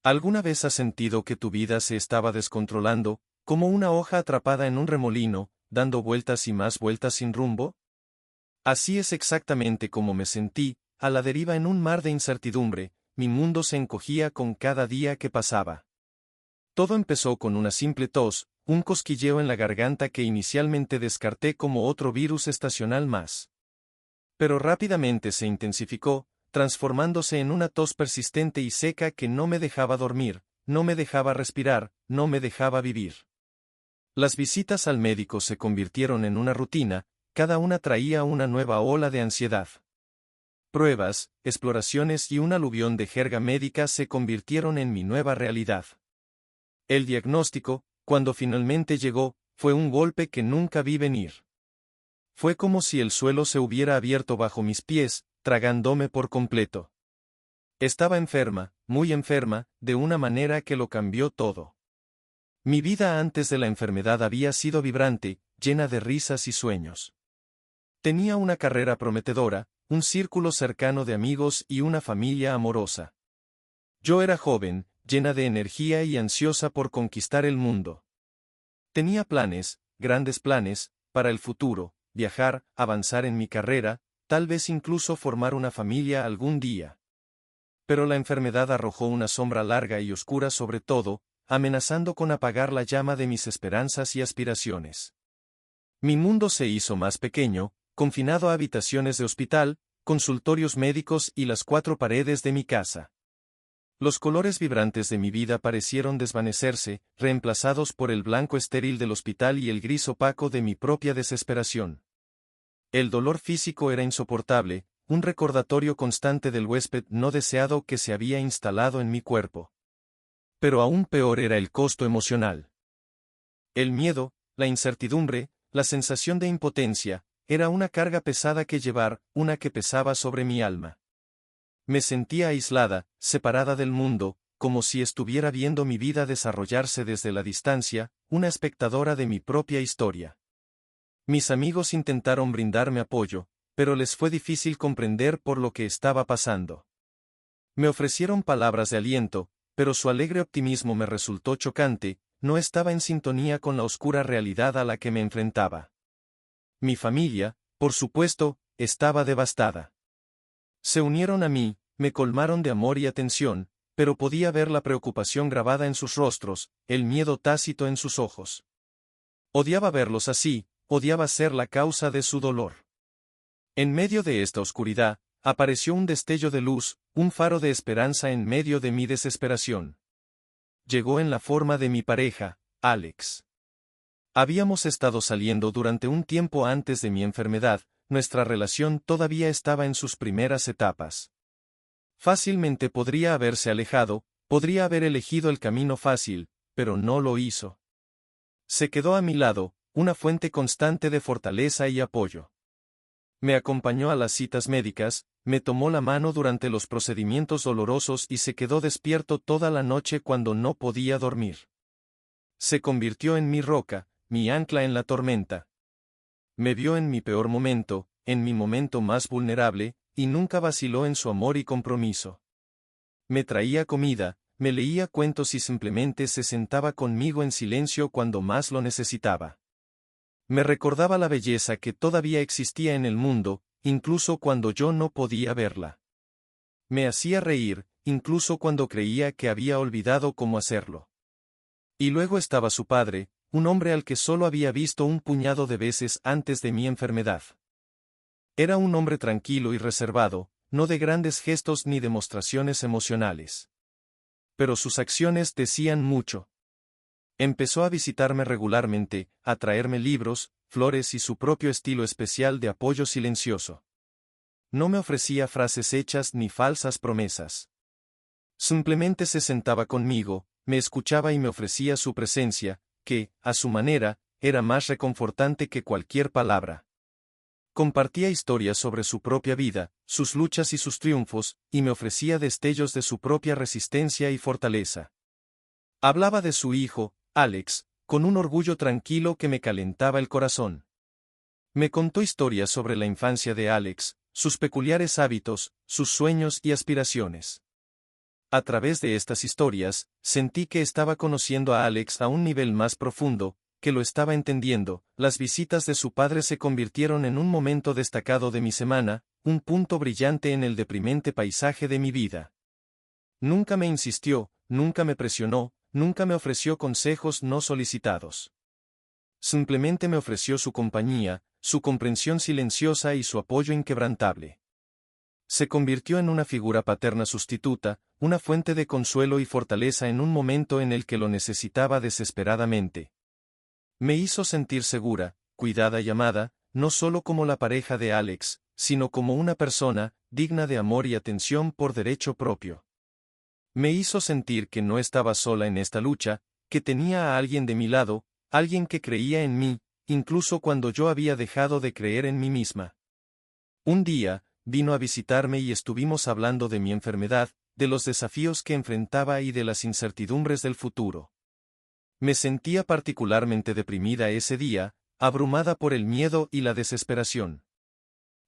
¿Alguna vez has sentido que tu vida se estaba descontrolando, como una hoja atrapada en un remolino, dando vueltas y más vueltas sin rumbo? Así es exactamente como me sentí, a la deriva en un mar de incertidumbre. Mi mundo se encogía con cada día que pasaba. Todo empezó con una simple tos, un cosquilleo en la garganta que inicialmente descarté como otro virus estacional más. Pero rápidamente se intensificó, transformándose en una tos persistente y seca que no me dejaba dormir, no me dejaba respirar, no me dejaba vivir. Las visitas al médico se convirtieron en una rutina, cada una traía una nueva ola de ansiedad. Pruebas, exploraciones y un aluvión de jerga médica se convirtieron en mi nueva realidad. El diagnóstico, cuando finalmente llegó, fue un golpe que nunca vi venir. Fue como si el suelo se hubiera abierto bajo mis pies, tragándome por completo. Estaba enferma, muy enferma, de una manera que lo cambió todo. Mi vida antes de la enfermedad había sido vibrante, llena de risas y sueños. Tenía una carrera prometedora, un círculo cercano de amigos y una familia amorosa. Yo era joven, llena de energía y ansiosa por conquistar el mundo. Tenía planes, grandes planes, para el futuro, viajar, avanzar en mi carrera, tal vez incluso formar una familia algún día. Pero la enfermedad arrojó una sombra larga y oscura sobre todo, amenazando con apagar la llama de mis esperanzas y aspiraciones. Mi mundo se hizo más pequeño, confinado a habitaciones de hospital, consultorios médicos y las cuatro paredes de mi casa. Los colores vibrantes de mi vida parecieron desvanecerse, reemplazados por el blanco estéril del hospital y el gris opaco de mi propia desesperación. El dolor físico era insoportable, un recordatorio constante del huésped no deseado que se había instalado en mi cuerpo. Pero aún peor era el costo emocional. El miedo, la incertidumbre, la sensación de impotencia, era una carga pesada que llevar, una que pesaba sobre mi alma. Me sentía aislada, separada del mundo, como si estuviera viendo mi vida desarrollarse desde la distancia, una espectadora de mi propia historia. Mis amigos intentaron brindarme apoyo, pero les fue difícil comprender por lo que estaba pasando. Me ofrecieron palabras de aliento, pero su alegre optimismo me resultó chocante, no estaba en sintonía con la oscura realidad a la que me enfrentaba. Mi familia, por supuesto, estaba devastada. Se unieron a mí, me colmaron de amor y atención, pero podía ver la preocupación grabada en sus rostros, el miedo tácito en sus ojos. Odiaba verlos así, odiaba ser la causa de su dolor. En medio de esta oscuridad, apareció un destello de luz, un faro de esperanza en medio de mi desesperación. Llegó en la forma de mi pareja, Alex. Habíamos estado saliendo durante un tiempo antes de mi enfermedad, nuestra relación todavía estaba en sus primeras etapas. Fácilmente podría haberse alejado, podría haber elegido el camino fácil, pero no lo hizo. Se quedó a mi lado, una fuente constante de fortaleza y apoyo. Me acompañó a las citas médicas, me tomó la mano durante los procedimientos dolorosos y se quedó despierto toda la noche cuando no podía dormir. Se convirtió en mi roca, mi ancla en la tormenta. Me vio en mi peor momento, en mi momento más vulnerable, y nunca vaciló en su amor y compromiso. Me traía comida, me leía cuentos y simplemente se sentaba conmigo en silencio cuando más lo necesitaba. Me recordaba la belleza que todavía existía en el mundo, incluso cuando yo no podía verla. Me hacía reír, incluso cuando creía que había olvidado cómo hacerlo. Y luego estaba su padre, un hombre al que solo había visto un puñado de veces antes de mi enfermedad. Era un hombre tranquilo y reservado, no de grandes gestos ni demostraciones emocionales. Pero sus acciones decían mucho. Empezó a visitarme regularmente, a traerme libros, flores y su propio estilo especial de apoyo silencioso. No me ofrecía frases hechas ni falsas promesas. Simplemente se sentaba conmigo, me escuchaba y me ofrecía su presencia, que, a su manera, era más reconfortante que cualquier palabra. Compartía historias sobre su propia vida, sus luchas y sus triunfos, y me ofrecía destellos de su propia resistencia y fortaleza. Hablaba de su hijo, Alex, con un orgullo tranquilo que me calentaba el corazón. Me contó historias sobre la infancia de Alex, sus peculiares hábitos, sus sueños y aspiraciones. A través de estas historias, sentí que estaba conociendo a Alex a un nivel más profundo, que lo estaba entendiendo. Las visitas de su padre se convirtieron en un momento destacado de mi semana, un punto brillante en el deprimente paisaje de mi vida. Nunca me insistió, nunca me presionó, nunca me ofreció consejos no solicitados. Simplemente me ofreció su compañía, su comprensión silenciosa y su apoyo inquebrantable. Se convirtió en una figura paterna sustituta, una fuente de consuelo y fortaleza en un momento en el que lo necesitaba desesperadamente. Me hizo sentir segura, cuidada y amada, no solo como la pareja de Alex, sino como una persona, digna de amor y atención por derecho propio. Me hizo sentir que no estaba sola en esta lucha, que tenía a alguien de mi lado, alguien que creía en mí, incluso cuando yo había dejado de creer en mí misma. Un día, vino a visitarme y estuvimos hablando de mi enfermedad, de los desafíos que enfrentaba y de las incertidumbres del futuro. Me sentía particularmente deprimida ese día, abrumada por el miedo y la desesperación.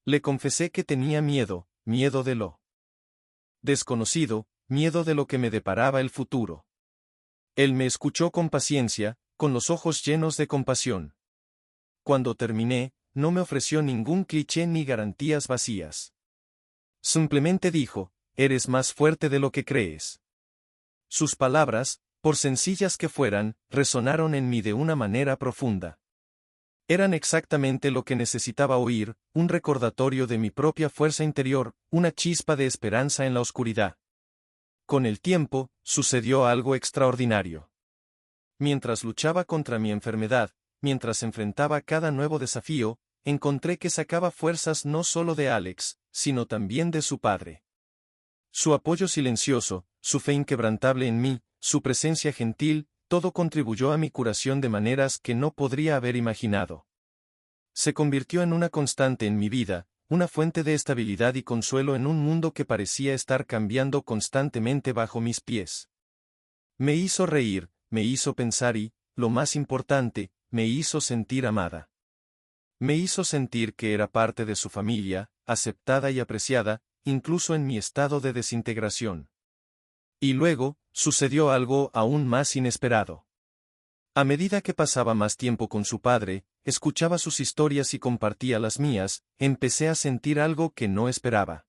Le confesé que tenía miedo, miedo de lo desconocido, miedo de lo que me deparaba el futuro. Él me escuchó con paciencia, con los ojos llenos de compasión. Cuando terminé, no me ofreció ningún cliché ni garantías vacías. Simplemente dijo, eres más fuerte de lo que crees. Sus palabras, por sencillas que fueran, resonaron en mí de una manera profunda. Eran exactamente lo que necesitaba oír, un recordatorio de mi propia fuerza interior, una chispa de esperanza en la oscuridad. Con el tiempo, sucedió algo extraordinario. Mientras luchaba contra mi enfermedad, mientras enfrentaba cada nuevo desafío, encontré que sacaba fuerzas no solo de Alex, sino también de su padre. Su apoyo silencioso, su fe inquebrantable en mí, su presencia gentil, todo contribuyó a mi curación de maneras que no podría haber imaginado. Se convirtió en una constante en mi vida, una fuente de estabilidad y consuelo en un mundo que parecía estar cambiando constantemente bajo mis pies. Me hizo reír, me hizo pensar y, lo más importante, me hizo sentir amada. Me hizo sentir que era parte de su familia, aceptada y apreciada, incluso en mi estado de desintegración. Y luego, sucedió algo aún más inesperado. A medida que pasaba más tiempo con su padre, escuchaba sus historias y compartía las mías, empecé a sentir algo que no esperaba.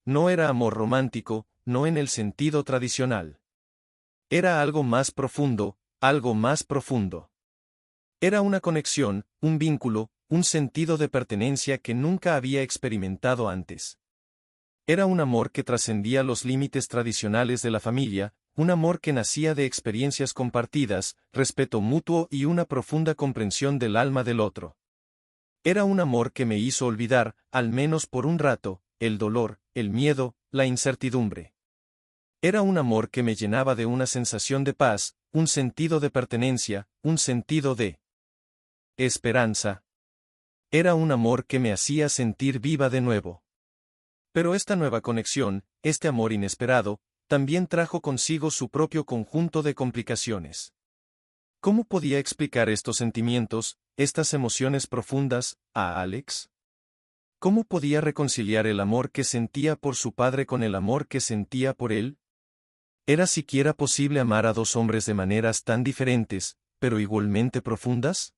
No era amor romántico, no en el sentido tradicional. Era algo más profundo, algo más profundo. Era una conexión, un vínculo, un sentido de pertenencia que nunca había experimentado antes. Era un amor que trascendía los límites tradicionales de la familia, un amor que nacía de experiencias compartidas, respeto mutuo y una profunda comprensión del alma del otro. Era un amor que me hizo olvidar, al menos por un rato, el dolor, el miedo, la incertidumbre. Era un amor que me llenaba de una sensación de paz, un sentido de pertenencia, un sentido de esperanza. Era un amor que me hacía sentir viva de nuevo. Pero esta nueva conexión, este amor inesperado, también trajo consigo su propio conjunto de complicaciones. ¿Cómo podía explicar estos sentimientos, estas emociones profundas, a Alex? ¿Cómo podía reconciliar el amor que sentía por su padre con el amor que sentía por él? ¿Era siquiera posible amar a dos hombres de maneras tan diferentes, pero igualmente profundas?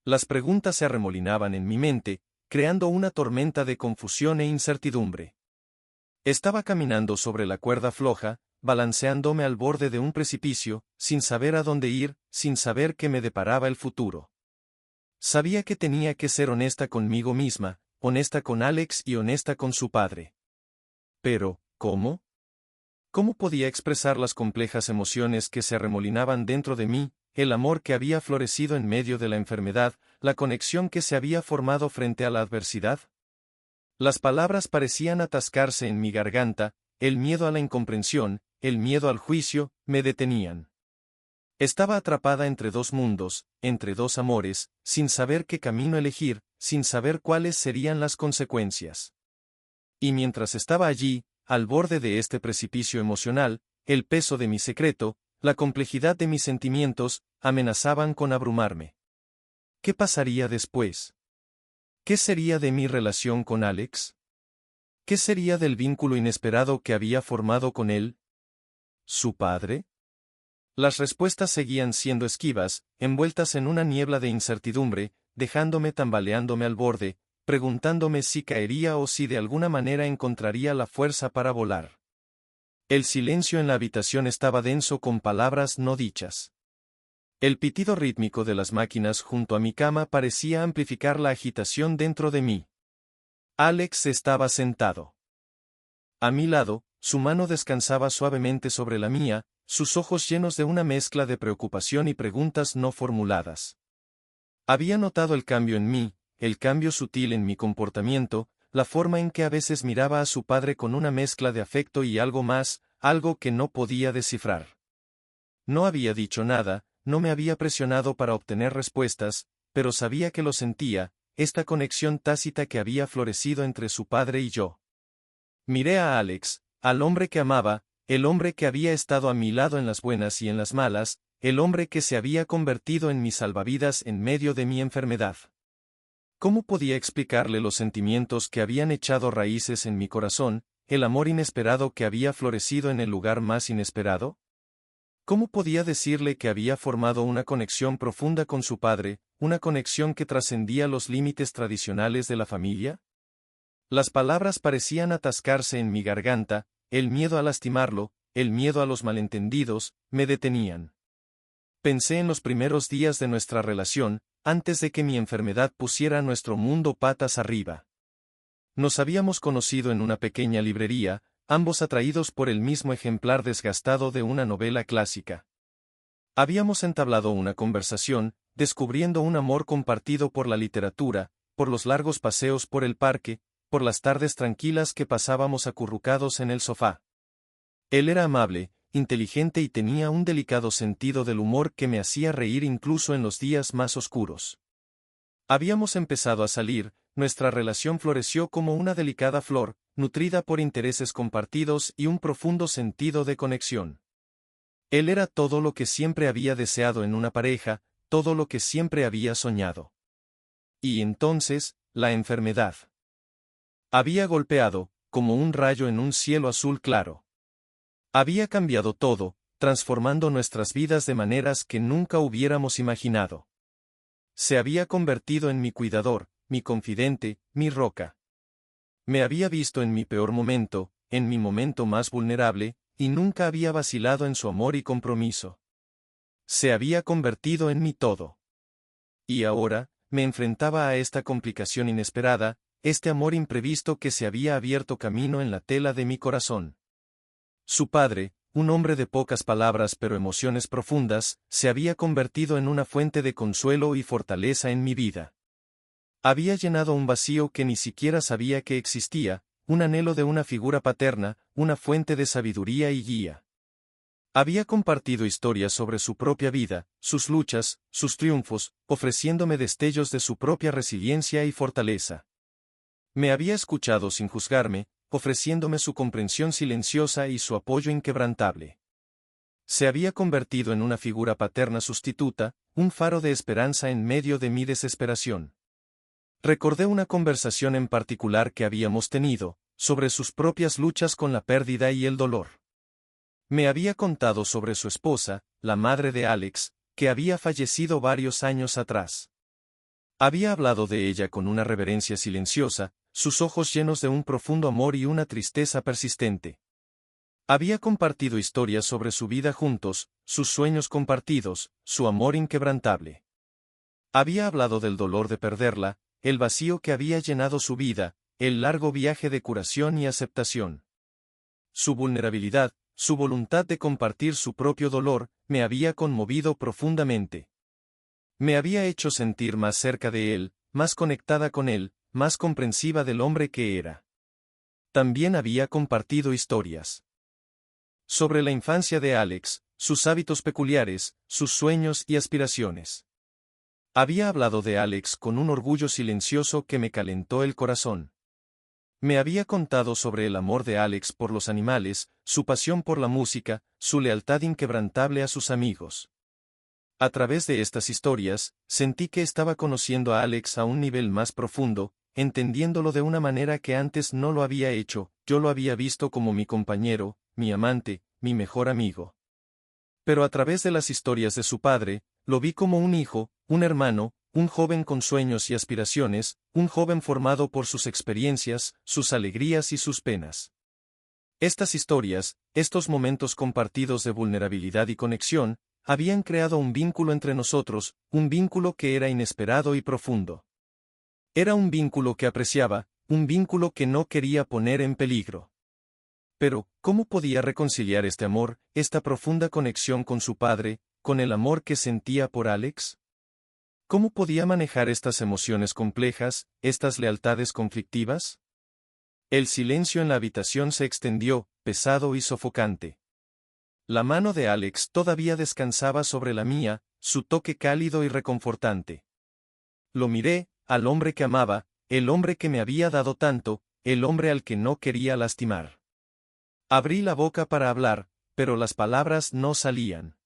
Las preguntas se arremolinaban en mi mente, creando una tormenta de confusión e incertidumbre. Estaba caminando sobre la cuerda floja, balanceándome al borde de un precipicio, sin saber a dónde ir, sin saber qué me deparaba el futuro. Sabía que tenía que ser honesta conmigo misma, honesta con Alex y honesta con su padre. Pero, ¿cómo? ¿Cómo podía expresar las complejas emociones que se arremolinaban dentro de mí, el amor que había florecido en medio de la enfermedad, la conexión que se había formado frente a la adversidad? Las palabras parecían atascarse en mi garganta, el miedo a la incomprensión, el miedo al juicio, me detenían. Estaba atrapada entre dos mundos, entre dos amores, sin saber qué camino elegir, sin saber cuáles serían las consecuencias. Y mientras estaba allí, al borde de este precipicio emocional, el peso de mi secreto, la complejidad de mis sentimientos, amenazaban con abrumarme. ¿Qué pasaría después? ¿Qué sería de mi relación con Alex? ¿Qué sería del vínculo inesperado que había formado con él? ¿Su padre? Las respuestas seguían siendo esquivas, envueltas en una niebla de incertidumbre, dejándome tambaleándome al borde, preguntándome si caería o si de alguna manera encontraría la fuerza para volar. El silencio en la habitación estaba denso con palabras no dichas. El pitido rítmico de las máquinas junto a mi cama parecía amplificar la agitación dentro de mí. Alex estaba sentado. A mi lado, su mano descansaba suavemente sobre la mía, sus ojos llenos de una mezcla de preocupación y preguntas no formuladas. Había notado el cambio en mí, el cambio sutil en mi comportamiento, la forma en que a veces miraba a su padre con una mezcla de afecto y algo más, algo que no podía descifrar. No había dicho nada, no me había presionado para obtener respuestas, pero sabía que lo sentía, esta conexión tácita que había florecido entre su padre y yo. Miré a Alex, al hombre que amaba, el hombre que había estado a mi lado en las buenas y en las malas, el hombre que se había convertido en mi salvavidas en medio de mi enfermedad. ¿Cómo podía explicarle los sentimientos que habían echado raíces en mi corazón, el amor inesperado que había florecido en el lugar más inesperado? ¿Cómo podía decirle que había formado una conexión profunda con su padre, una conexión que trascendía los límites tradicionales de la familia? Las palabras parecían atascarse en mi garganta, el miedo a lastimarlo, el miedo a los malentendidos, me detenían. Pensé en los primeros días de nuestra relación, antes de que mi enfermedad pusiera nuestro mundo patas arriba. Nos habíamos conocido en una pequeña librería, ambos atraídos por el mismo ejemplar desgastado de una novela clásica. Habíamos entablado una conversación, descubriendo un amor compartido por la literatura, por los largos paseos por el parque, por las tardes tranquilas que pasábamos acurrucados en el sofá. Él era amable, inteligente y tenía un delicado sentido del humor que me hacía reír incluso en los días más oscuros. Habíamos empezado a salir, nuestra relación floreció como una delicada flor, nutrida por intereses compartidos y un profundo sentido de conexión. Él era todo lo que siempre había deseado en una pareja, todo lo que siempre había soñado. Y entonces, la enfermedad. Había golpeado, como un rayo en un cielo azul claro. Había cambiado todo, transformando nuestras vidas de maneras que nunca hubiéramos imaginado. Se había convertido en mi cuidador, mi confidente, mi roca. Me había visto en mi peor momento, en mi momento más vulnerable, y nunca había vacilado en su amor y compromiso. Se había convertido en mi todo. Y ahora, me enfrentaba a esta complicación inesperada, este amor imprevisto que se había abierto camino en la tela de mi corazón. Su padre, un hombre de pocas palabras pero emociones profundas, se había convertido en una fuente de consuelo y fortaleza en mi vida. Había llenado un vacío que ni siquiera sabía que existía, un anhelo de una figura paterna, una fuente de sabiduría y guía. Había compartido historias sobre su propia vida, sus luchas, sus triunfos, ofreciéndome destellos de su propia resiliencia y fortaleza. Me había escuchado sin juzgarme, ofreciéndome su comprensión silenciosa y su apoyo inquebrantable. Se había convertido en una figura paterna sustituta, un faro de esperanza en medio de mi desesperación. Recordé una conversación en particular que habíamos tenido, sobre sus propias luchas con la pérdida y el dolor. Me había contado sobre su esposa, la madre de Alex, que había fallecido varios años atrás. Había hablado de ella con una reverencia silenciosa, sus ojos llenos de un profundo amor y una tristeza persistente. Había compartido historias sobre su vida juntos, sus sueños compartidos, su amor inquebrantable. Había hablado del dolor de perderla, el vacío que había llenado su vida, el largo viaje de curación y aceptación. Su vulnerabilidad, su voluntad de compartir su propio dolor, me había conmovido profundamente. Me había hecho sentir más cerca de él, más conectada con él, más comprensiva del hombre que era. También había compartido historias sobre la infancia de Alex, sus hábitos peculiares, sus sueños y aspiraciones. Había hablado de Alex con un orgullo silencioso que me calentó el corazón. Me había contado sobre el amor de Alex por los animales, su pasión por la música, su lealtad inquebrantable a sus amigos. A través de estas historias, sentí que estaba conociendo a Alex a un nivel más profundo, entendiéndolo de una manera que antes no lo había hecho. Yo lo había visto como mi compañero, mi amante, mi mejor amigo. Pero a través de las historias de su padre, lo vi como un hijo, un hermano, un joven con sueños y aspiraciones, un joven formado por sus experiencias, sus alegrías y sus penas. Estas historias, estos momentos compartidos de vulnerabilidad y conexión, habían creado un vínculo entre nosotros, un vínculo que era inesperado y profundo. Era un vínculo que apreciaba, un vínculo que no quería poner en peligro. Pero, ¿cómo podía reconciliar este amor, esta profunda conexión con su padre, con el amor que sentía por Alex? ¿Cómo podía manejar estas emociones complejas, estas lealtades conflictivas? El silencio en la habitación se extendió, pesado y sofocante. La mano de Alex todavía descansaba sobre la mía, su toque cálido y reconfortante. Lo miré, al hombre que amaba, el hombre que me había dado tanto, el hombre al que no quería lastimar. Abrí la boca para hablar, pero las palabras no salían.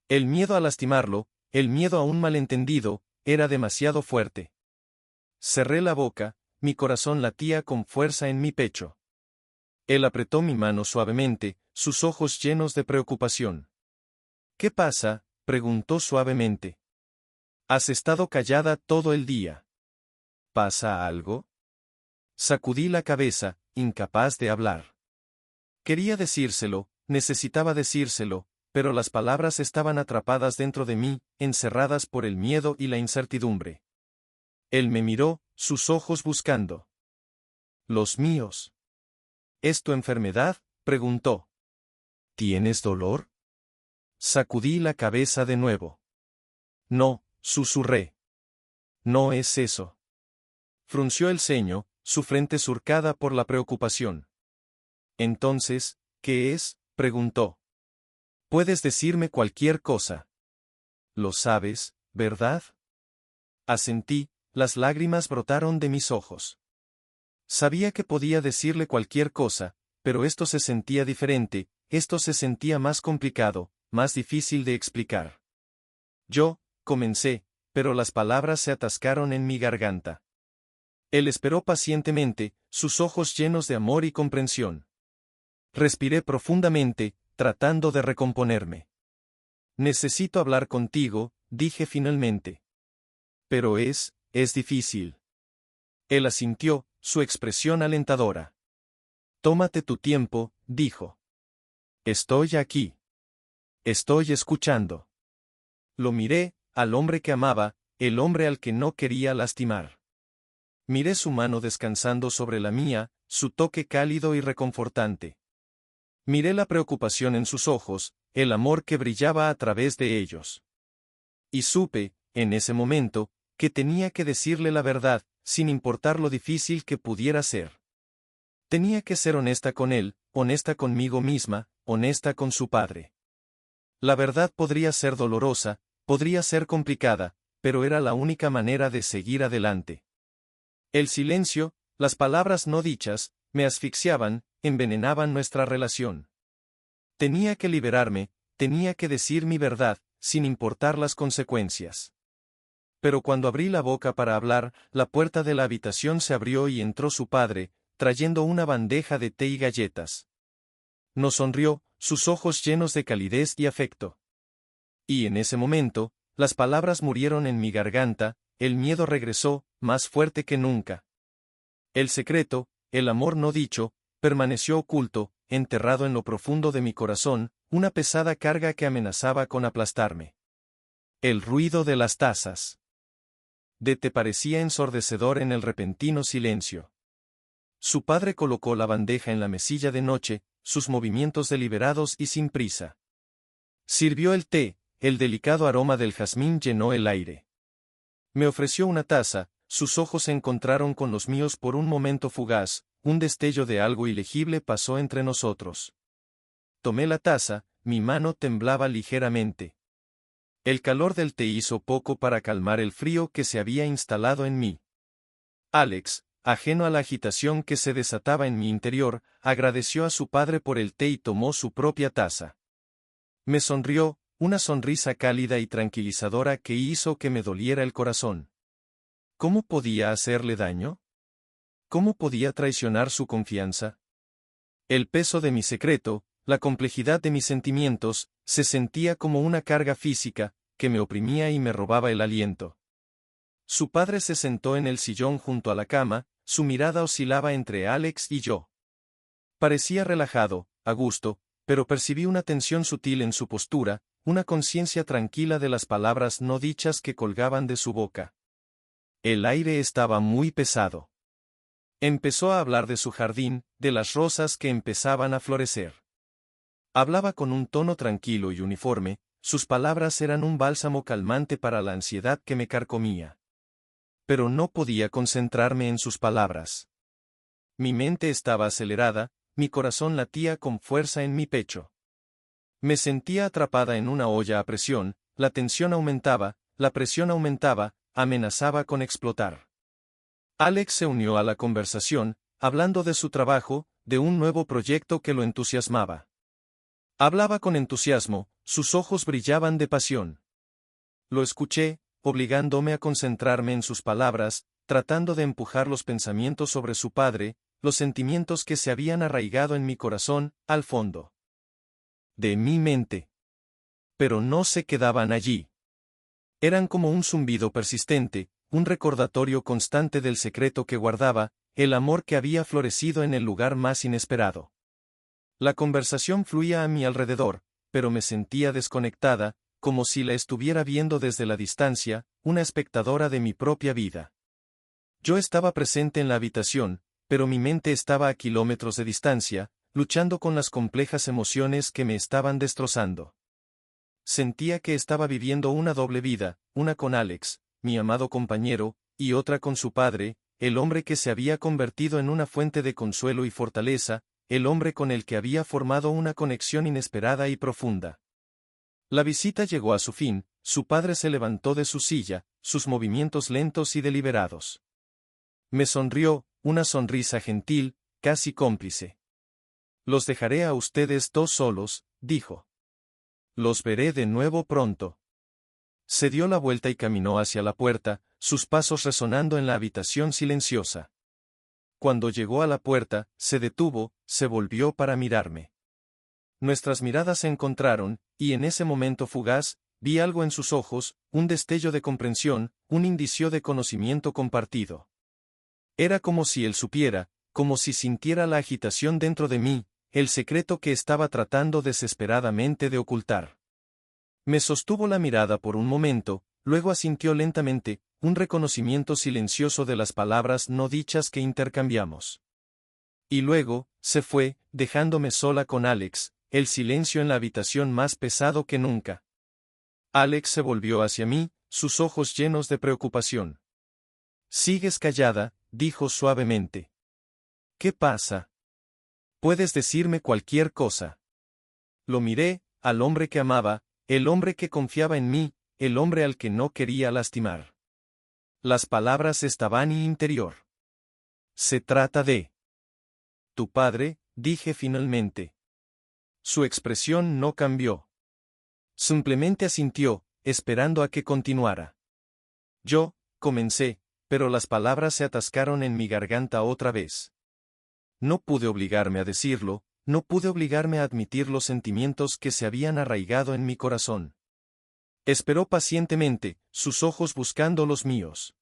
El miedo a lastimarlo, el miedo a un malentendido, era demasiado fuerte. Cerré la boca, mi corazón latía con fuerza en mi pecho. Él apretó mi mano suavemente, sus ojos llenos de preocupación. ¿Qué pasa?, preguntó suavemente. Has estado callada todo el día. ¿Pasa algo? Sacudí la cabeza, incapaz de hablar. Quería decírselo, necesitaba decírselo, pero las palabras estaban atrapadas dentro de mí, encerradas por el miedo y la incertidumbre. Él me miró, sus ojos buscando. Los míos. ¿Es tu enfermedad?, preguntó. ¿Tienes dolor? Sacudí la cabeza de nuevo. No, susurré. No es eso. Frunció el ceño, su frente surcada por la preocupación. Entonces, ¿qué es?, preguntó. Puedes decirme cualquier cosa. Lo sabes, ¿verdad? Asentí, las lágrimas brotaron de mis ojos. Sabía que podía decirle cualquier cosa, pero esto se sentía diferente, esto se sentía más complicado, más difícil de explicar. Yo, comencé, pero las palabras se atascaron en mi garganta. Él esperó pacientemente, sus ojos llenos de amor y comprensión. Respiré profundamente, tratando de recomponerme. Necesito hablar contigo, dije finalmente. Pero es difícil. Él asintió, su expresión alentadora. Tómate tu tiempo, dijo. Estoy aquí. Estoy escuchando. Lo miré, al hombre que amaba, el hombre al que no quería lastimar. Miré su mano descansando sobre la mía, su toque cálido y reconfortante. Miré la preocupación en sus ojos, el amor que brillaba a través de ellos. Y supe, en ese momento, que tenía que decirle la verdad, sin importar lo difícil que pudiera ser. Tenía que ser honesta con él, honesta conmigo misma, honesta con su padre. La verdad podría ser dolorosa, podría ser complicada, pero era la única manera de seguir adelante. El silencio, las palabras no dichas, me asfixiaban, envenenaban nuestra relación. Tenía que liberarme, tenía que decir mi verdad, sin importar las consecuencias. Pero cuando abrí la boca para hablar, la puerta de la habitación se abrió y entró su padre, trayendo una bandeja de té y galletas. Nos sonrió, sus ojos llenos de calidez y afecto. Y en ese momento, las palabras murieron en mi garganta, el miedo regresó, más fuerte que nunca. El secreto, el amor no dicho, permaneció oculto, enterrado en lo profundo de mi corazón, una pesada carga que amenazaba con aplastarme. El ruido de las tazas. De té parecía ensordecedor en el repentino silencio. Su padre colocó la bandeja en la mesilla de noche, sus movimientos deliberados y sin prisa. Sirvió el té, el delicado aroma del jazmín llenó el aire. Me ofreció una taza, sus ojos se encontraron con los míos por un momento fugaz, un destello de algo ilegible pasó entre nosotros. Tomé la taza, mi mano temblaba ligeramente. El calor del té hizo poco para calmar el frío que se había instalado en mí. Alex, ajeno a la agitación que se desataba en mi interior, agradeció a su padre por el té y tomó su propia taza. Me sonrió, una sonrisa cálida y tranquilizadora que hizo que me doliera el corazón. ¿Cómo podía hacerle daño? ¿Cómo podía traicionar su confianza? El peso de mi secreto, la complejidad de mis sentimientos, se sentía como una carga física, que me oprimía y me robaba el aliento. Su padre se sentó en el sillón junto a la cama, su mirada oscilaba entre Alex y yo. Parecía relajado, a gusto, pero percibí una tensión sutil en su postura, una conciencia tranquila de las palabras no dichas que colgaban de su boca. El aire estaba muy pesado. Empezó a hablar de su jardín, de las rosas que empezaban a florecer. Hablaba con un tono tranquilo y uniforme, sus palabras eran un bálsamo calmante para la ansiedad que me carcomía. Pero no podía concentrarme en sus palabras. Mi mente estaba acelerada, mi corazón latía con fuerza en mi pecho. Me sentía atrapada en una olla a presión, la tensión aumentaba, la presión aumentaba, amenazaba con explotar. Alex se unió a la conversación, hablando de su trabajo, de un nuevo proyecto que lo entusiasmaba. Hablaba con entusiasmo, sus ojos brillaban de pasión. Lo escuché, obligándome a concentrarme en sus palabras, tratando de empujar los pensamientos sobre su padre, los sentimientos que se habían arraigado en mi corazón, al fondo de mi mente. Pero no se quedaban allí. Eran como un zumbido persistente, un recordatorio constante del secreto que guardaba, el amor que había florecido en el lugar más inesperado. La conversación fluía a mi alrededor, pero me sentía desconectada, como si la estuviera viendo desde la distancia, una espectadora de mi propia vida. Yo estaba presente en la habitación, pero mi mente estaba a kilómetros de distancia, luchando con las complejas emociones que me estaban destrozando. Sentía que estaba viviendo una doble vida, una con Alex, mi amado compañero, y otra con su padre, el hombre que se había convertido en una fuente de consuelo y fortaleza, el hombre con el que había formado una conexión inesperada y profunda. La visita llegó a su fin, su padre se levantó de su silla, sus movimientos lentos y deliberados. Me sonrió, una sonrisa gentil, casi cómplice. Los dejaré a ustedes dos solos, dijo. Los veré de nuevo pronto. Se dio la vuelta y caminó hacia la puerta, sus pasos resonando en la habitación silenciosa. Cuando llegó a la puerta, se detuvo, se volvió para mirarme. Nuestras miradas se encontraron, y en ese momento fugaz, vi algo en sus ojos, un destello de comprensión, un indicio de conocimiento compartido. Era como si él supiera, como si sintiera la agitación dentro de mí, el secreto que estaba tratando desesperadamente de ocultar. Me sostuvo la mirada por un momento, luego asintió lentamente, un reconocimiento silencioso de las palabras no dichas que intercambiamos. Y luego, se fue, dejándome sola con Alex, el silencio en la habitación más pesado que nunca. Alex se volvió hacia mí, sus ojos llenos de preocupación. «Sigues callada», dijo suavemente. «¿Qué pasa? Puedes decirme cualquier cosa». Lo miré, al hombre que amaba, el hombre que confiaba en mí, el hombre al que no quería lastimar. Las palabras estaban en mi interior. «Se trata de tu padre», dije finalmente. Su expresión no cambió. Simplemente asintió, esperando a que continuara. Yo, comencé, pero las palabras se atascaron en mi garganta otra vez. No pude obligarme a decirlo, no pude obligarme a admitir los sentimientos que se habían arraigado en mi corazón. Esperó pacientemente, sus ojos buscando los míos.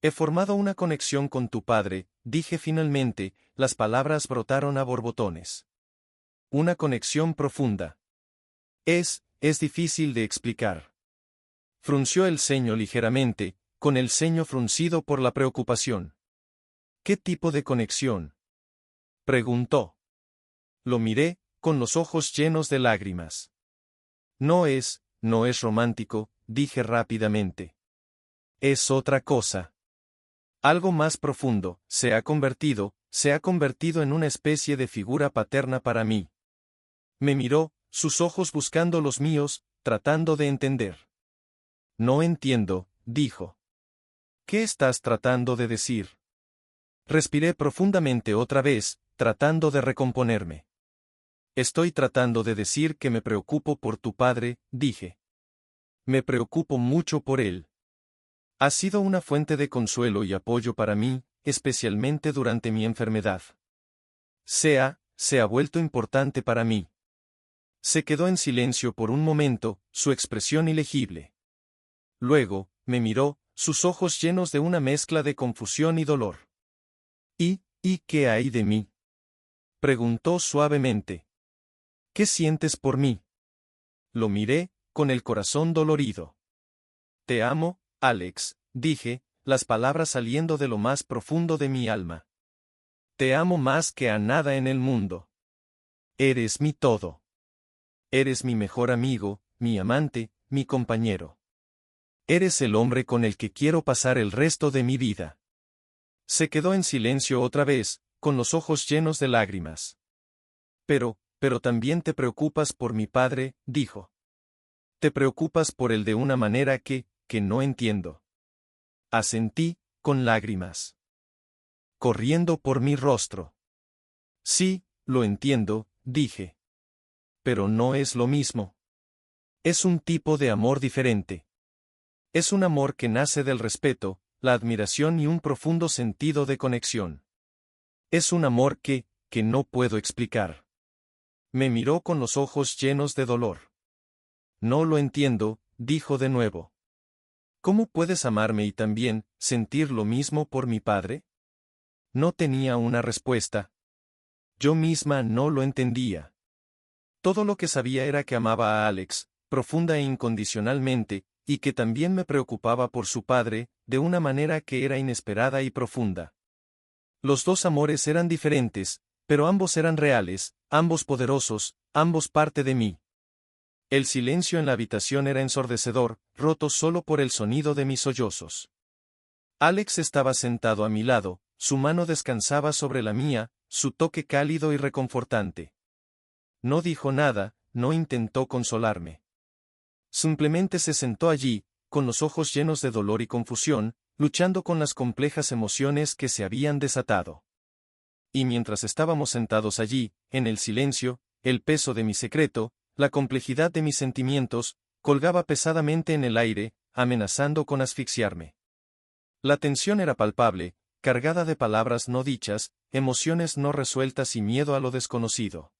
He formado una conexión con tu padre, dije finalmente, las palabras brotaron a borbotones. Una conexión profunda. Es difícil de explicar. Frunció el ceño ligeramente, con el ceño fruncido por la preocupación. ¿Qué tipo de conexión?, preguntó. Lo miré, con los ojos llenos de lágrimas. No es romántico, dije rápidamente. Es otra cosa. Algo más profundo, se ha convertido en una especie de figura paterna para mí. Me miró, sus ojos buscando los míos, tratando de entender. No entiendo, dijo. ¿Qué estás tratando de decir? Respiré profundamente otra vez, tratando de recomponerme. Estoy tratando de decir que me preocupo por tu padre, dije. Me preocupo mucho por él. Ha sido una fuente de consuelo y apoyo para mí, especialmente durante mi enfermedad. Se se ha vuelto importante para mí. Se quedó en silencio por un momento, su expresión ilegible. Luego, me miró, sus ojos llenos de una mezcla de confusión y dolor. ¿Y qué hay de mí?, preguntó suavemente. ¿Qué sientes por mí? Lo miré, con el corazón dolorido. Te amo, Alex, dije, las palabras saliendo de lo más profundo de mi alma. Te amo más que a nada en el mundo. Eres mi todo. Eres mi mejor amigo, mi amante, mi compañero. Eres el hombre con el que quiero pasar el resto de mi vida. Se quedó en silencio otra vez, con los ojos llenos de lágrimas. Pero también te preocupas por mi padre, dijo. Te preocupas por él de una manera que no entiendo. Asentí, con lágrimas corriendo por mi rostro. Sí, lo entiendo, dije. Pero no es lo mismo. Es un tipo de amor diferente. Es un amor que nace del respeto, la admiración y un profundo sentido de conexión. Es un amor que no puedo explicar. Me miró con los ojos llenos de dolor. No lo entiendo, dijo de nuevo. ¿Cómo puedes amarme y también sentir lo mismo por mi padre? No tenía una respuesta. Yo misma no lo entendía. Todo lo que sabía era que amaba a Alex, profunda e incondicionalmente, y que también me preocupaba por su padre, de una manera que era inesperada y profunda. Los dos amores eran diferentes, pero ambos eran reales, ambos poderosos, ambos parte de mí. El silencio en la habitación era ensordecedor, roto solo por el sonido de mis sollozos. Alex estaba sentado a mi lado, su mano descansaba sobre la mía, su toque cálido y reconfortante. No dijo nada, no intentó consolarme. Simplemente se sentó allí, con los ojos llenos de dolor y confusión, luchando con las complejas emociones que se habían desatado. Y mientras estábamos sentados allí, en el silencio, el peso de mi secreto, la complejidad de mis sentimientos, colgaba pesadamente en el aire, amenazando con asfixiarme. La tensión era palpable, cargada de palabras no dichas, emociones no resueltas y miedo a lo desconocido.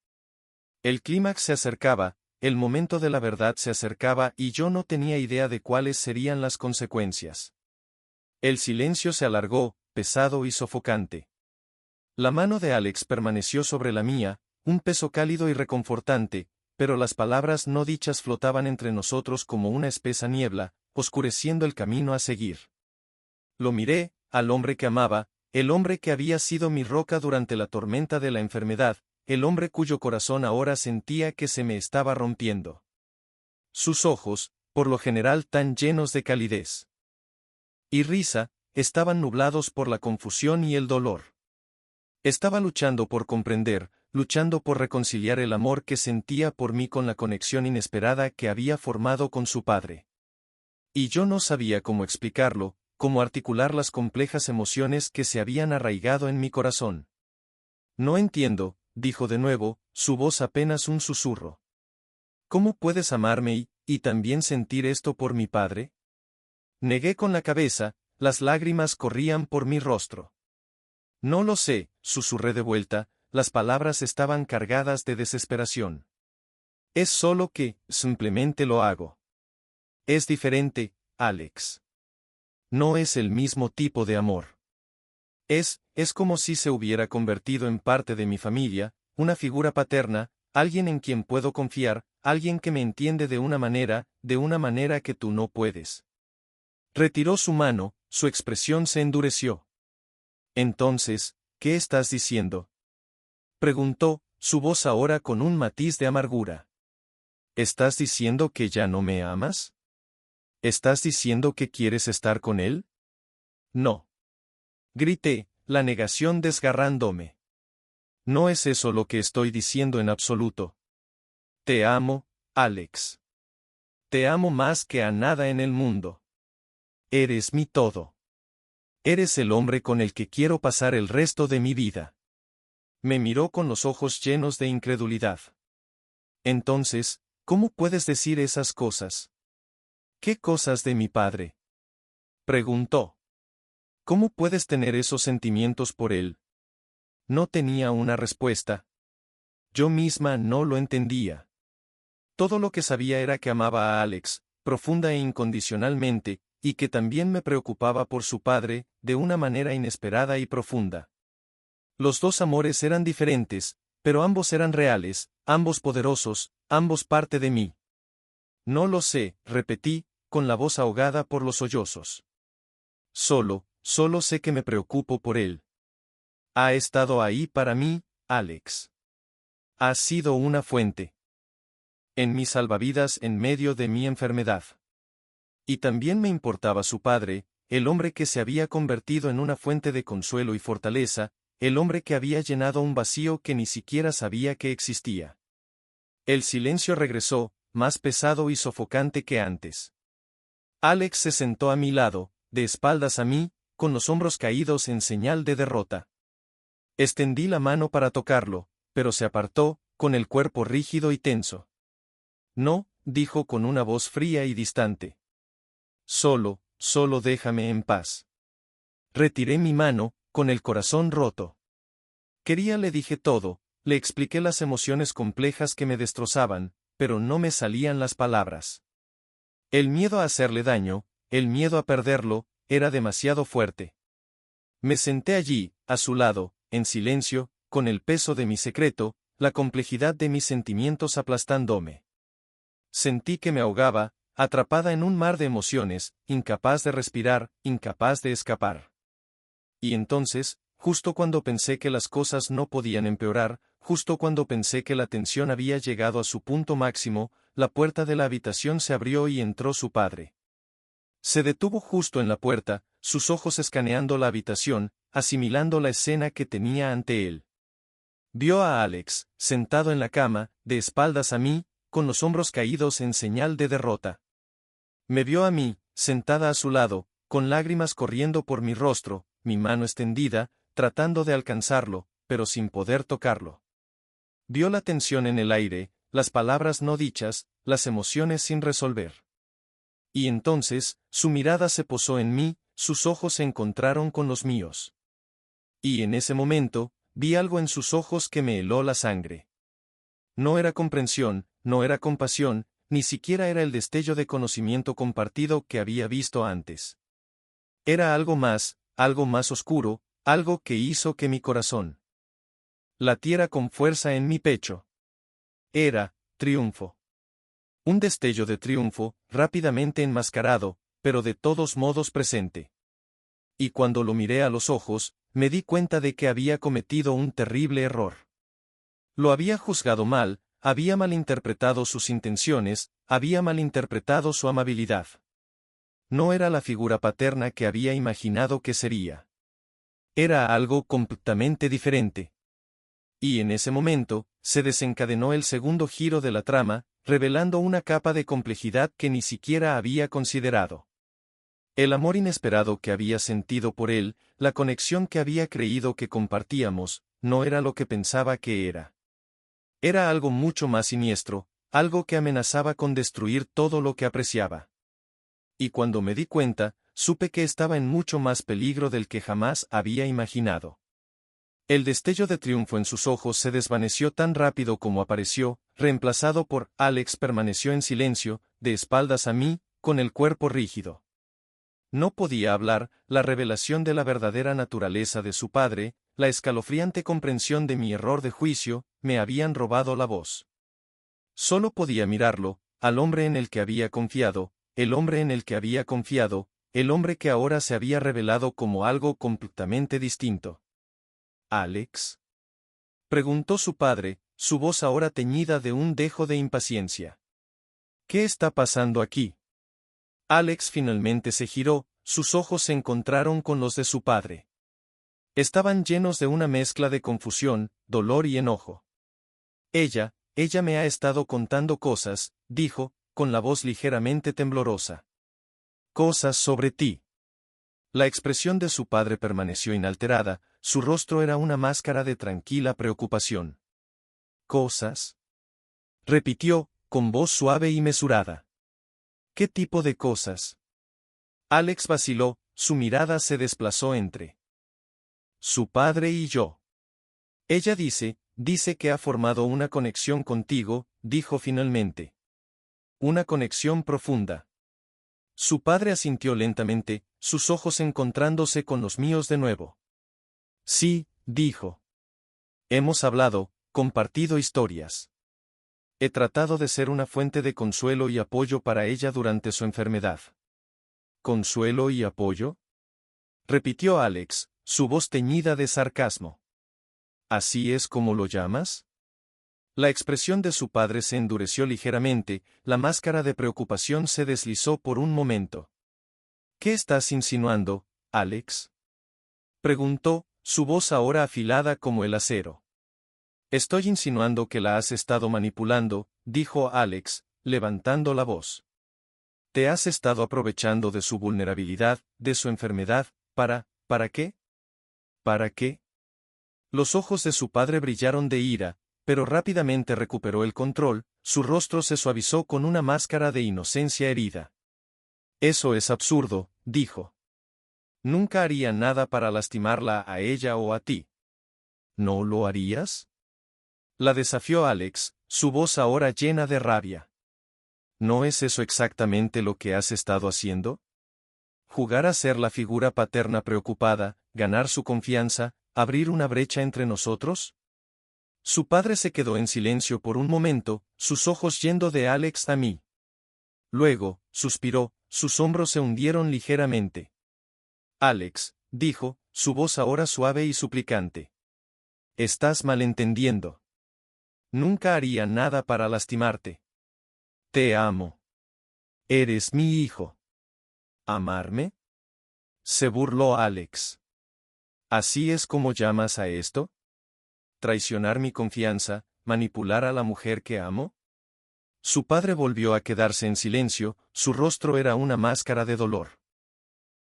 El clímax se acercaba, el momento de la verdad se acercaba y yo no tenía idea de cuáles serían las consecuencias. El silencio se alargó, pesado y sofocante. La mano de Alex permaneció sobre la mía, un peso cálido y reconfortante, pero las palabras no dichas flotaban entre nosotros como una espesa niebla, oscureciendo el camino a seguir. Lo miré, al hombre que amaba, el hombre que había sido mi roca durante la tormenta de la enfermedad, el hombre cuyo corazón ahora sentía que se me estaba rompiendo. Sus ojos, por lo general tan llenos de calidez y risa, estaban nublados por la confusión y el dolor. Estaba luchando por comprender, luchando por reconciliar el amor que sentía por mí con la conexión inesperada que había formado con su padre. Y yo no sabía cómo explicarlo, cómo articular las complejas emociones que se habían arraigado en mi corazón. No entiendo, dijo de nuevo, su voz apenas un susurro. ¿Cómo puedes amarme y también sentir esto por mi padre? Negué con la cabeza, las lágrimas corrían por mi rostro. No lo sé, susurré de vuelta, las palabras estaban cargadas de desesperación. Es solo que, simplemente lo hago. Es diferente, Alex. No es el mismo tipo de amor. Es como si se hubiera convertido en parte de mi familia, una figura paterna, alguien en quien puedo confiar, alguien que me entiende de una manera que tú no puedes. Retiró su mano, su expresión se endureció. Entonces, ¿qué estás diciendo?, preguntó, su voz ahora con un matiz de amargura. ¿Estás diciendo que ya no me amas? ¿Estás diciendo que quieres estar con él? No. Grité, la negación desgarrándome. No es eso lo que estoy diciendo en absoluto. Te amo, Alex. Te amo más que a nada en el mundo. Eres mi todo. Eres el hombre con el que quiero pasar el resto de mi vida. Me miró con los ojos llenos de incredulidad. Entonces, ¿cómo puedes decir esas cosas? ¿Qué cosas de mi padre?, preguntó. ¿Cómo puedes tener esos sentimientos por él? No tenía una respuesta. yo misma no lo entendía. Todo lo que sabía era que amaba a Alex, profunda e incondicionalmente, y que también me preocupaba por su padre, de una manera inesperada y profunda. Los dos amores eran diferentes, pero ambos eran reales, ambos poderosos, ambos parte de mí. No lo sé, repetí, con la voz ahogada por los sollozos. Solo sé que me preocupo por él. Ha estado ahí para mí, Alex. Ha sido una fuente. En mi salvavidas en medio de mi enfermedad. Y también me importaba su padre, el hombre que se había convertido en una fuente de consuelo y fortaleza, el hombre que había llenado un vacío que ni siquiera sabía que existía. El silencio regresó, más pesado y sofocante que antes. Alex se sentó a mi lado, de espaldas a mí, con los hombros caídos en señal de derrota. Extendí la mano para tocarlo, pero se apartó, con el cuerpo rígido y tenso. No, dijo con una voz fría y distante. Solo déjame en paz. Retiré mi mano, con el corazón roto. Le dije todo, le expliqué las emociones complejas que me destrozaban, pero no me salían las palabras. El miedo a hacerle daño, el miedo a perderlo, era demasiado fuerte. Me senté allí, a su lado, en silencio, con el peso de mi secreto, la complejidad de mis sentimientos aplastándome. Sentí que me ahogaba, atrapada en un mar de emociones, incapaz de respirar, incapaz de escapar. Y entonces, justo cuando pensé que las cosas no podían empeorar, justo cuando pensé que la tensión había llegado a su punto máximo, la puerta de la habitación se abrió y entró su padre. Se detuvo justo en la puerta, sus ojos escaneando la habitación, asimilando la escena que tenía ante él. Vio a Alex, sentado en la cama, de espaldas a mí, con los hombros caídos en señal de derrota. Me vio a mí, sentada a su lado, con lágrimas corriendo por mi rostro, mi mano extendida, tratando de alcanzarlo, pero sin poder tocarlo. Vio la tensión en el aire, las palabras no dichas, las emociones sin resolver. Y entonces, su mirada se posó en mí, sus ojos se encontraron con los míos. Y en ese momento, vi algo en sus ojos que me heló la sangre. No era comprensión, no era compasión, ni siquiera era el destello de conocimiento compartido que había visto antes. Era algo más oscuro, algo que hizo que mi corazón latiera con fuerza en mi pecho. Era triunfo. Un destello de triunfo, rápidamente enmascarado, pero de todos modos presente. Y cuando lo miré a los ojos, me di cuenta de que había cometido un terrible error. Lo había juzgado mal, había malinterpretado sus intenciones, había malinterpretado su amabilidad. No era la figura paterna que había imaginado que sería. Era algo completamente diferente. Y en ese momento, se desencadenó el segundo giro de la trama, revelando una capa de complejidad que ni siquiera había considerado. El amor inesperado que había sentido por él, la conexión que había creído que compartíamos, no era lo que pensaba que era. Era algo mucho más siniestro, algo que amenazaba con destruir todo lo que apreciaba. Y cuando me di cuenta, supe que estaba en mucho más peligro del que jamás había imaginado. El destello de triunfo en sus ojos se desvaneció tan rápido como apareció, reemplazado por Alex permaneció en silencio, de espaldas a mí, con el cuerpo rígido. No podía hablar, la revelación de la verdadera naturaleza de su padre, la escalofriante comprensión de mi error de juicio, me habían robado la voz. Solo podía mirarlo, al hombre en el que había confiado, el hombre en el que había confiado, el hombre que ahora se había revelado como algo completamente distinto. ¿Alex? Preguntó su padre, su voz ahora teñida de un dejo de impaciencia. ¿Qué está pasando aquí? Alex finalmente se giró, sus ojos se encontraron con los de su padre. Estaban llenos de una mezcla de confusión, dolor y enojo. Ella me ha estado contando cosas, dijo, con la voz ligeramente temblorosa. Cosas sobre ti. La expresión de su padre permaneció inalterada, su rostro era una máscara de tranquila preocupación. ¿Cosas? Repitió, con voz suave y mesurada. ¿Qué tipo de cosas? Alex vaciló, su mirada se desplazó entre su padre y yo. Ella dice, dice que ha formado una conexión contigo, dijo finalmente. Una conexión profunda. Su padre asintió lentamente, sus ojos encontrándose con los míos de nuevo. Sí, dijo. Hemos hablado, compartido historias. He tratado de ser una fuente de consuelo y apoyo para ella durante su enfermedad. ¿Consuelo y apoyo?, repitió Alex, su voz teñida de sarcasmo. ¿Así es como lo llamas? La expresión de su padre se endureció ligeramente, la máscara de preocupación se deslizó por un momento. ¿Qué estás insinuando, Alex?, preguntó, su voz ahora afilada como el acero. Estoy insinuando que la has estado manipulando, dijo Alex, levantando la voz. Te has estado aprovechando de su vulnerabilidad, de su enfermedad, ¿para qué? ¿Para qué? Los ojos de su padre brillaron de ira, pero rápidamente recuperó el control, su rostro se suavizó con una máscara de inocencia herida. Eso es absurdo, dijo. Nunca haría nada para lastimarla a ella o a ti. ¿No lo harías?, la desafió Alex, su voz ahora llena de rabia. ¿No es eso exactamente lo que has estado haciendo? ¿Jugar a ser la figura paterna preocupada, ganar su confianza, abrir una brecha entre nosotros? Su padre se quedó en silencio por un momento, sus ojos yendo de Alex a mí. Luego, suspiró, sus hombros se hundieron ligeramente. Alex, dijo, su voz ahora suave y suplicante. Estás malentendiendo. Nunca haría nada para lastimarte. Te amo. Eres mi hijo. ¿Amarme?, se burló Alex. ¿Así es como llamas a esto? ¿Traicionar mi confianza, manipular a la mujer que amo? Su padre volvió a quedarse en silencio, su rostro era una máscara de dolor.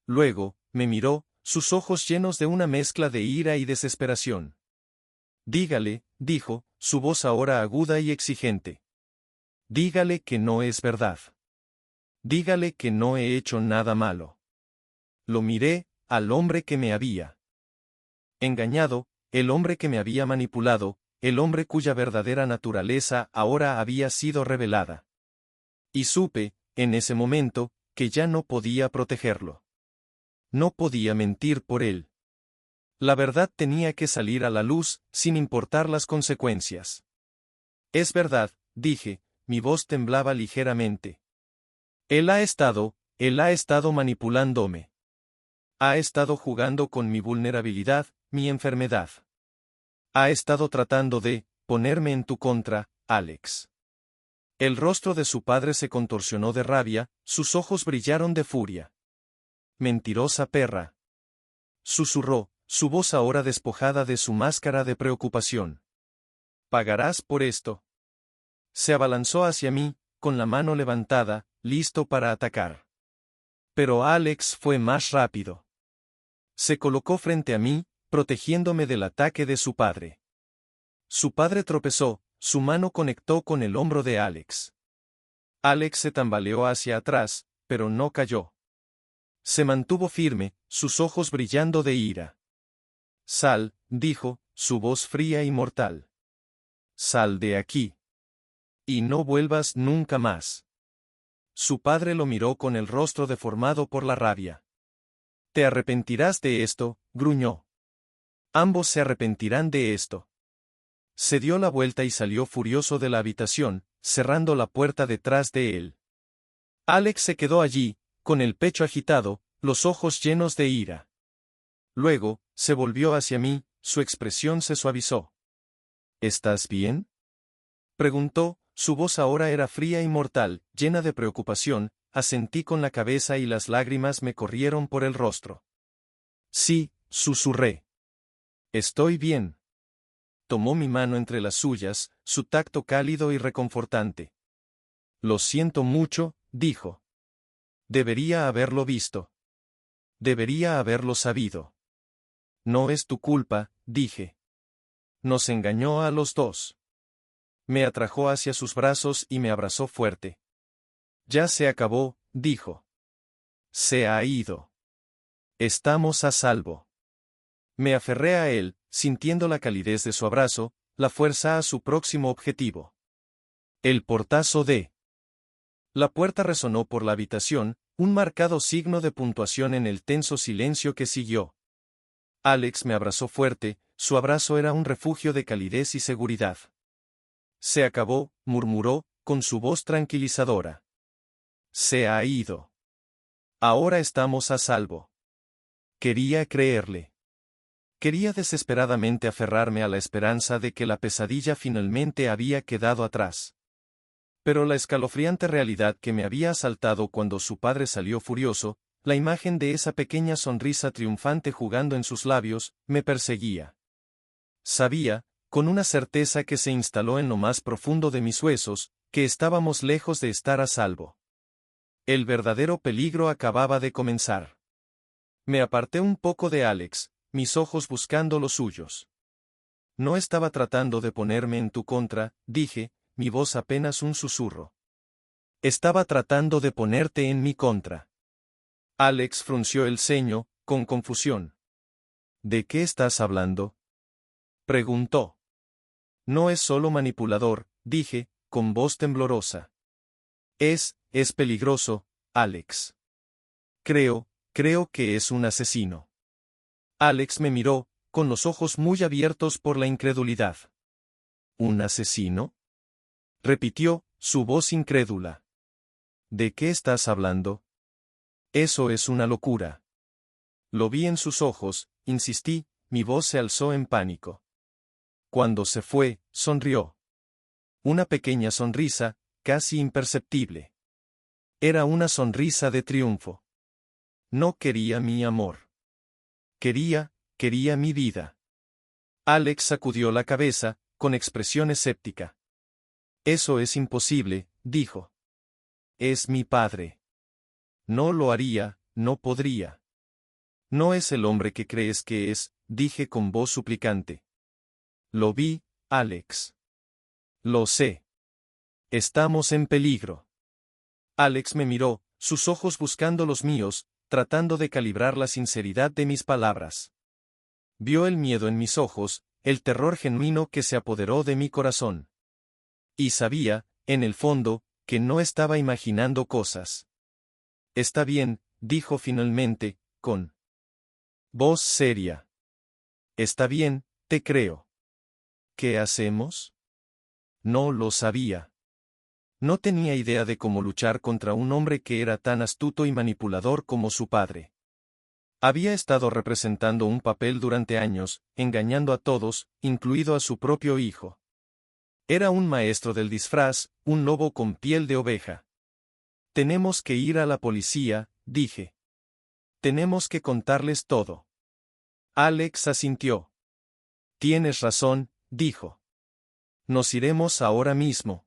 Luego, me miró, sus ojos llenos de una mezcla de ira y desesperación. Dígale, dijo, su voz ahora aguda y exigente. Dígale que no es verdad. Dígale que no he hecho nada malo. Lo miré, al hombre que me había engañado, el hombre que me había manipulado, el hombre cuya verdadera naturaleza ahora había sido revelada. Y supe, en ese momento, que ya no podía protegerlo. No podía mentir por él. La verdad tenía que salir a la luz, sin importar las consecuencias. Es verdad, dije, mi voz temblaba ligeramente. Él ha estado manipulándome. Ha estado jugando con mi vulnerabilidad, mi enfermedad. Ha estado tratando de ponerme en tu contra, Alex. El rostro de su padre se contorsionó de rabia, sus ojos brillaron de furia. Mentirosa perra, susurró, su voz ahora despojada de su máscara de preocupación. Pagarás por esto. Se abalanzó hacia mí, con la mano levantada, listo para atacar. Pero Alex fue más rápido. Se colocó frente a mí, protegiéndome del ataque de su padre. Su padre tropezó, su mano conectó con el hombro de Alex. Alex se tambaleó hacia atrás, pero no cayó. Se mantuvo firme, sus ojos brillando de ira. Sal, dijo, su voz fría y mortal. Sal de aquí. Y no vuelvas nunca más. Su padre lo miró con el rostro deformado por la rabia. Te arrepentirás de esto, gruñó. Ambos se arrepentirán de esto. Se dio la vuelta y salió furioso de la habitación, cerrando la puerta detrás de él. Alex se quedó allí, con el pecho agitado, los ojos llenos de ira. Luego, se volvió hacia mí, su expresión se suavizó. ¿Estás bien?, preguntó, su voz ahora era fría y mortal, llena de preocupación, asentí con la cabeza y las lágrimas me corrieron por el rostro. Sí, susurré. Estoy bien. Tomó mi mano entre las suyas, su tacto cálido y reconfortante. Lo siento mucho, dijo. Debería haberlo visto. Debería haberlo sabido. No es tu culpa, dije. Nos engañó a los dos. Me atrajo hacia sus brazos y me abrazó fuerte. Ya se acabó, dijo. Se ha ido. Estamos a salvo. Me aferré a él, sintiendo la calidez de su abrazo, la fuerza a su próximo objetivo. El portazo de. La puerta resonó por la habitación, un marcado signo de puntuación en el tenso silencio que siguió. Alex me abrazó fuerte, su abrazo era un refugio de calidez y seguridad. Se acabó, murmuró, con su voz tranquilizadora. Se ha ido. Ahora estamos a salvo. Quería creerle. Quería desesperadamente aferrarme a la esperanza de que la pesadilla finalmente había quedado atrás. Pero la escalofriante realidad que me había asaltado cuando su padre salió furioso, la imagen de esa pequeña sonrisa triunfante jugando en sus labios, me perseguía. Sabía, con una certeza que se instaló en lo más profundo de mis huesos, que estábamos lejos de estar a salvo. El verdadero peligro acababa de comenzar. Me aparté un poco de Alex, mis ojos buscando los suyos. No estaba tratando de ponerme en tu contra, dije, mi voz apenas un susurro. Estaba tratando de ponerte en mi contra. Alex frunció el ceño, con confusión. ¿De qué estás hablando?, preguntó. No es solo manipulador, dije, con voz temblorosa. Es peligroso, Alex. Creo que es un asesino. Alex me miró, con los ojos muy abiertos por la incredulidad. ¿Un asesino?, repitió, su voz incrédula. ¿De qué estás hablando? Eso es una locura. Lo vi en sus ojos, insistí, mi voz se alzó en pánico. Cuando se fue, sonrió. Una pequeña sonrisa, casi imperceptible. Era una sonrisa de triunfo. No quería mi amor. Quería mi vida. Alex sacudió la cabeza, con expresión escéptica. Eso es imposible, dijo. Es mi padre. No lo haría, no podría. No es el hombre que crees que es, dije con voz suplicante. Lo vi, Alex. Lo sé. Estamos en peligro. Alex me miró, sus ojos buscando los míos, tratando de calibrar la sinceridad de mis palabras. Vio el miedo en mis ojos, el terror genuino que se apoderó de mi corazón. Y sabía, en el fondo, que no estaba imaginando cosas. Está bien, dijo finalmente, con voz seria. Está bien, te creo. ¿Qué hacemos? No lo sabía. No tenía idea de cómo luchar contra un hombre que era tan astuto y manipulador como su padre. Había estado representando un papel durante años, engañando a todos, incluido a su propio hijo. Era un maestro del disfraz, un lobo con piel de oveja. Tenemos que ir a la policía, dije. Tenemos que contarles todo. Alex asintió. Tienes razón, dijo. Nos iremos ahora mismo.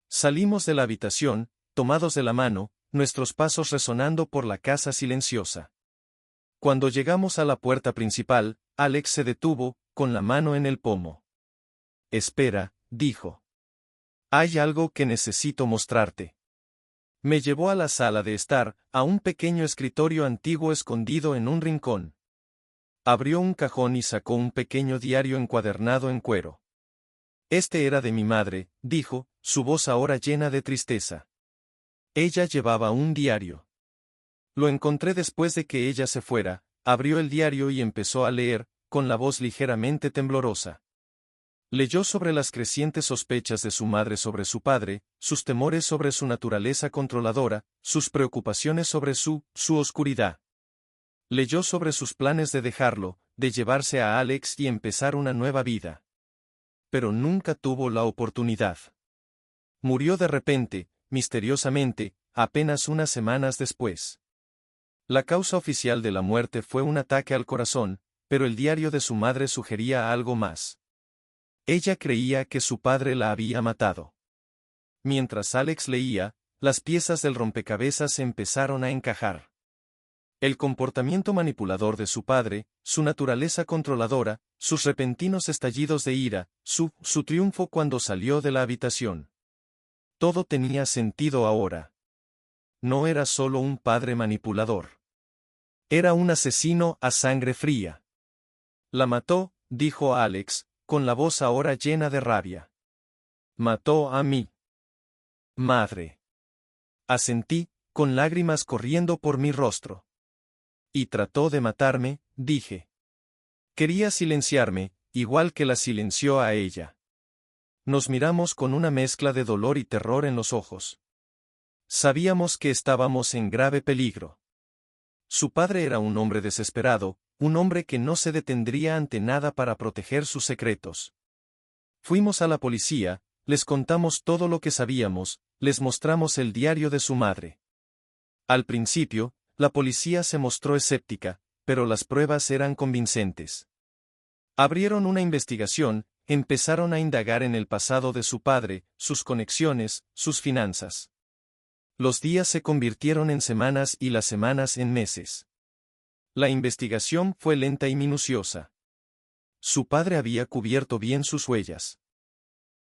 Salimos de la habitación, tomados de la mano, nuestros pasos resonando por la casa silenciosa. Cuando llegamos a la puerta principal, Alex se detuvo, con la mano en el pomo. Espera, dijo. Hay algo que necesito mostrarte. Me llevó a la sala de estar, a un pequeño escritorio antiguo escondido en un rincón. Abrió un cajón y sacó un pequeño diario encuadernado en cuero. Este era de mi madre, dijo, su voz ahora llena de tristeza. Ella llevaba un diario. Lo encontré después de que ella se fuera, abrió el diario y empezó a leer, con la voz ligeramente temblorosa. Leyó sobre las crecientes sospechas de su madre sobre su padre, sus temores sobre su naturaleza controladora, sus preocupaciones sobre su oscuridad. Leyó sobre sus planes de dejarlo, de llevarse a Alex y empezar una nueva vida. Pero nunca tuvo la oportunidad. Murió de repente, misteriosamente, apenas unas semanas después. La causa oficial de la muerte fue un ataque al corazón, pero el diario de su madre sugería algo más. Ella creía que su padre la había matado. Mientras Alex leía, las piezas del rompecabezas empezaron a encajar. El comportamiento manipulador de su padre, su naturaleza controladora, sus repentinos estallidos de ira, su triunfo cuando salió de la habitación. Todo tenía sentido ahora. No era solo un padre manipulador. Era un asesino a sangre fría. La mató, dijo Alex, con la voz ahora llena de rabia. Mató a mi madre. Asentí, con lágrimas corriendo por mi rostro. Y trató de matarme, dije. Quería silenciarme, igual que la silenció a ella. Nos miramos con una mezcla de dolor y terror en los ojos. Sabíamos que estábamos en grave peligro. Su padre era un hombre desesperado, un hombre que no se detendría ante nada para proteger sus secretos. Fuimos a la policía, les contamos todo lo que sabíamos, les mostramos el diario de su madre. Al principio, la policía se mostró escéptica, pero las pruebas eran convincentes. Abrieron una investigación, empezaron a indagar en el pasado de su padre, sus conexiones, sus finanzas. Los días se convirtieron en semanas y las semanas en meses. La investigación fue lenta y minuciosa. Su padre había cubierto bien sus huellas.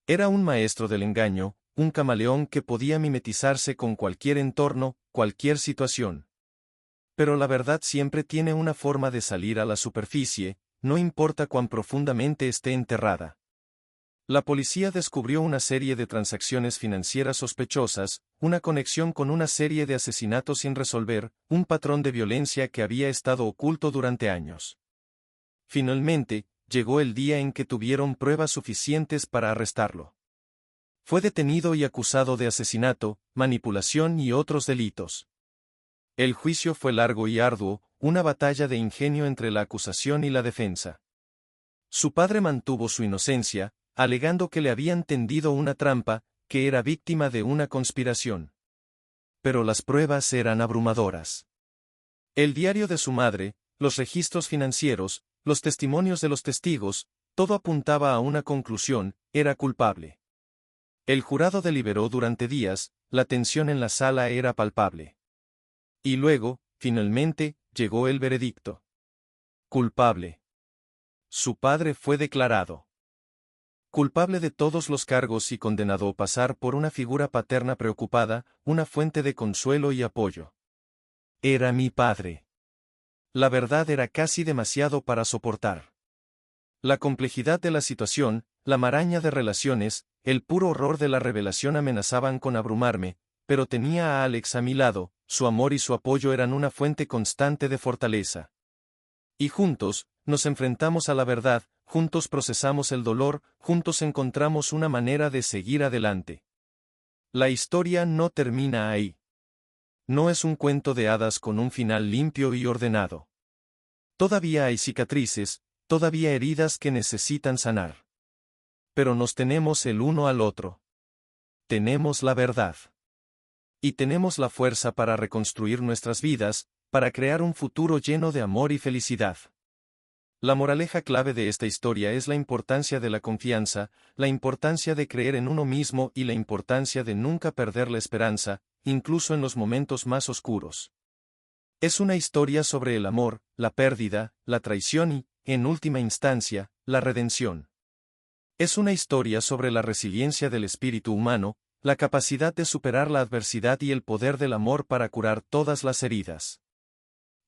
Era un maestro del engaño, un camaleón que podía mimetizarse con cualquier entorno, cualquier situación. Pero la verdad siempre tiene una forma de salir a la superficie, no importa cuán profundamente esté enterrada. La policía descubrió una serie de transacciones financieras sospechosas, una conexión con una serie de asesinatos sin resolver, un patrón de violencia que había estado oculto durante años. Finalmente, llegó el día en que tuvieron pruebas suficientes para arrestarlo. Fue detenido y acusado de asesinato, manipulación y otros delitos. El juicio fue largo y arduo, una batalla de ingenio entre la acusación y la defensa. Su padre mantuvo su inocencia, alegando que le habían tendido una trampa, que era víctima de una conspiración. Pero las pruebas eran abrumadoras. El diario de su madre, los registros financieros, los testimonios de los testigos, todo apuntaba a una conclusión: era culpable. El jurado deliberó durante días, la tensión en la sala era palpable. Y luego, finalmente, llegó el veredicto. Culpable. Su padre fue declarado culpable de todos los cargos y condenado a pasar por una figura paterna preocupada, una fuente de consuelo y apoyo. Era mi padre. La verdad era casi demasiado para soportar. La complejidad de la situación, la maraña de relaciones, el puro horror de la revelación amenazaban con abrumarme, pero tenía a Alex a mi lado, su amor y su apoyo eran una fuente constante de fortaleza. Y juntos, nos enfrentamos a la verdad, juntos procesamos el dolor, juntos encontramos una manera de seguir adelante. La historia no termina ahí. No es un cuento de hadas con un final limpio y ordenado. Todavía hay cicatrices, todavía heridas que necesitan sanar. Pero nos tenemos el uno al otro. Tenemos la verdad. Y tenemos la fuerza para reconstruir nuestras vidas, para crear un futuro lleno de amor y felicidad. La moraleja clave de esta historia es la importancia de la confianza, la importancia de creer en uno mismo y la importancia de nunca perder la esperanza, incluso en los momentos más oscuros. Es una historia sobre el amor, la pérdida, la traición y, en última instancia, la redención. Es una historia sobre la resiliencia del espíritu humano, la capacidad de superar la adversidad y el poder del amor para curar todas las heridas.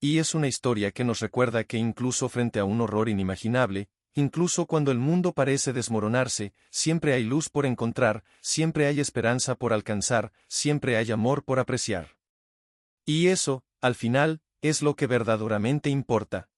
Y es una historia que nos recuerda que incluso frente a un horror inimaginable, incluso cuando el mundo parece desmoronarse, siempre hay luz por encontrar, siempre hay esperanza por alcanzar, siempre hay amor por apreciar. Y eso, al final, es lo que verdaderamente importa.